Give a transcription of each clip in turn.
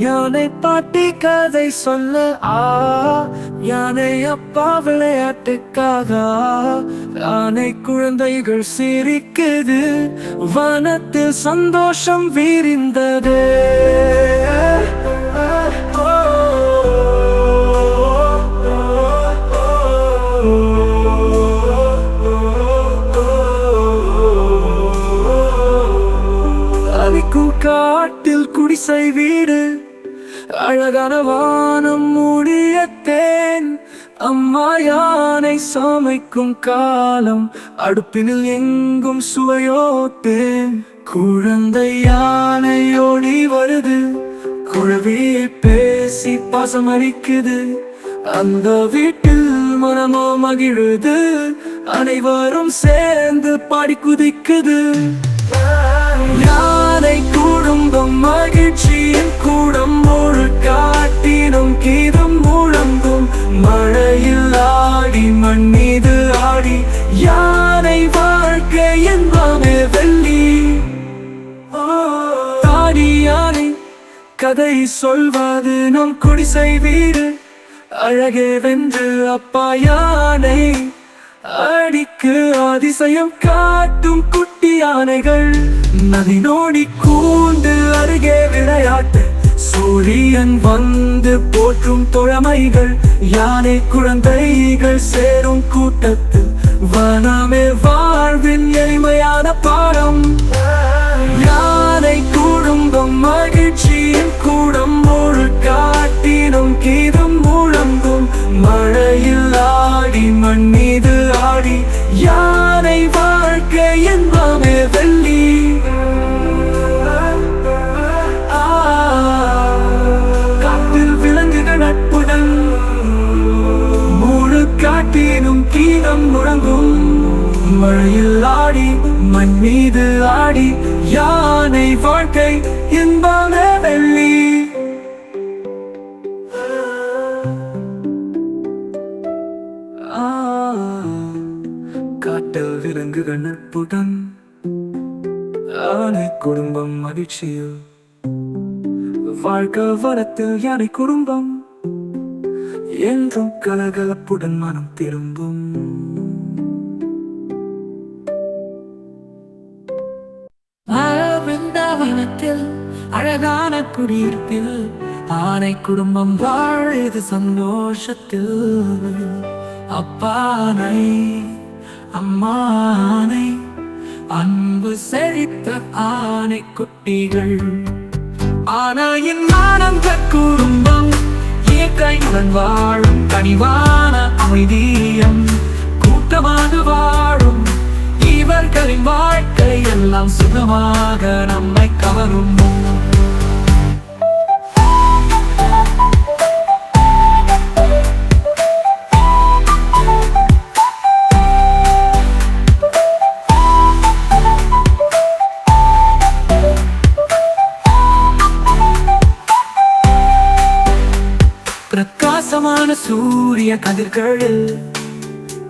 யானை பாட்டி கதை சொல்ல யானை அப்பா விளையாட்டுக்காக யானை குழந்தைகள் சிரிக்குது வனத்தில் சந்தோஷம் விரிந்தது. காட்டில் குடிசை வீடு அழகான வானம் மூடிய தேன் அம்மா யானை சமைக்கும் காலம் அடுப்பினில் எங்கும் சுவையோட்டேன். குழந்தை யானை ஓடி வருது குழவி பேசி பாசமளிக்குது அந்த வீட்டில் மனமோ மகிழுது அனைவரும் சேர்ந்து பாடி குதிக்குது. யானை குடும்பம் மகிழ்ச்சியின் கூடம் ஒரு காட்டினும் கீதம் முழங்கும் மழையில் ஆடி மண் மீது ஆடி யானை வாழ்க்கை என்பாமே வெள்ளி. தாடி யானை கதை சொல்வது நம் குடிசை வீடு அழகே வென்று அப்பா யானை அடிக்கு அதிசயம் காட்டும் குட்டி யானைகள் நதி நோடி கூண்டு அருகே விளையாட்டு சூரியன் வந்து போற்றும் தொழமைகள் யானை குழந்தைகள் சேரும் கூட்டத்தில் வனமே வாழ்வின் எளிமையான பாடம். யானை குடும்பம் மகிழ்ச்சியின் கூடம் ஒரு காட்டினும் கீதம் முழங்கும் மழையில் ஆடி மண் மீது ஆடி யானை வாழ்க்கை என்பாமே வெள்ளி. காட்டில் விலங்குகள் நட்புடன் முழு காட்டினும் கீதம் முழங்கும் மழையில் ஆடி மண் மீது ஆடி யானை வாழ்க்கை என்பாமே வெள்ளி. காட்டில் விலங்குகள் நட்புடன் யானை குடும்பம் மகிழ்ச்சியில் வாழ்க்கை வனத்தில் யானை குடும்பம் என்றும் கலகலப்புடன் மனம் திரும்பும். வனத்தில் அழகான குடியிருப்பில் ஆனை குடும்பம் வாழுது சந்தோஷத்தில். அப்பானை அம்மானை அன்பு செழித்த ஆனை குட்டிகள் ஆனையின் ஆனந்த குடும்பம் இயற்கையுடன் வாழும் கனிவான அமைதியம் கூட்டமாக வாழும் இவர்களின் வாழ்க்கை எல்லாம் சுகமாக நம்மை கவரும். பிரகாசமான சூரிய கதிர்களில்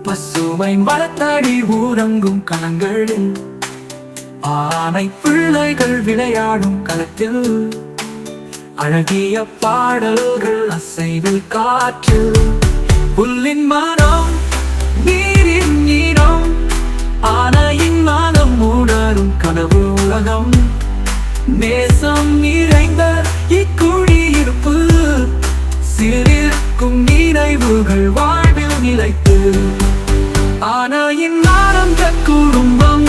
பசுமை மரத்தடி ஊரங்கும் களங்களில் ஆனை பிள்ளைகள் விளையாடும் களத்தில் அழகிய பாடல்கள் அசைவில் காற்றில் புல்லின் மனம் நீரின் நீரம் ஆனையின் மனம் உணரும் கனவு உலகம் நேசம் நிறைந்த இக்குடியிருப்பு சிறிருக்கும் நினைவுகள் வாழ்வில் நிலைத்து ஆனையின் ஆனந்த குடும்பம்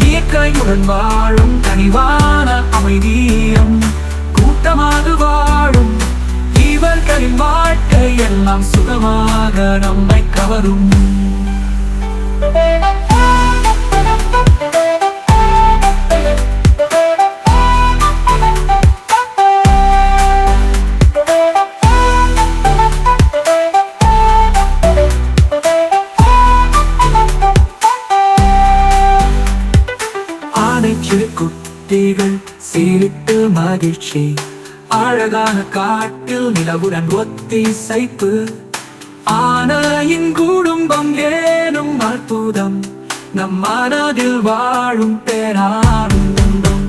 இயற்கையுடன் வாழும் கனிவான அமைதியம் கூட்டமாக வாழும் இவர்களின் வாழ்க்கை எல்லாம் சுகமாக நம்மை கவரும். குட்டிகள் சீரிட்டு மகிழ்ச்சி அழகான காட்டில் நிலவுடன் ஒத்திசைப்பு ஆனையின் குடும்பம் ஏனும் அற்புதம் நம் மனதில் வாழும் பேரானந்தம்.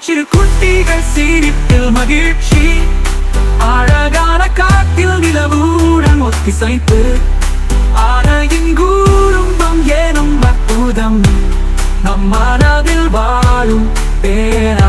சிறு குட்டிகள் சிரிப்பில் மகிழ்ச்சி அழகான காட்டில் நிலவுடன் ஒத்திசைப்பு ஆனையின் குடும்பம் எனும் அற்புதம் நம் மனதில் வாழும் பேரா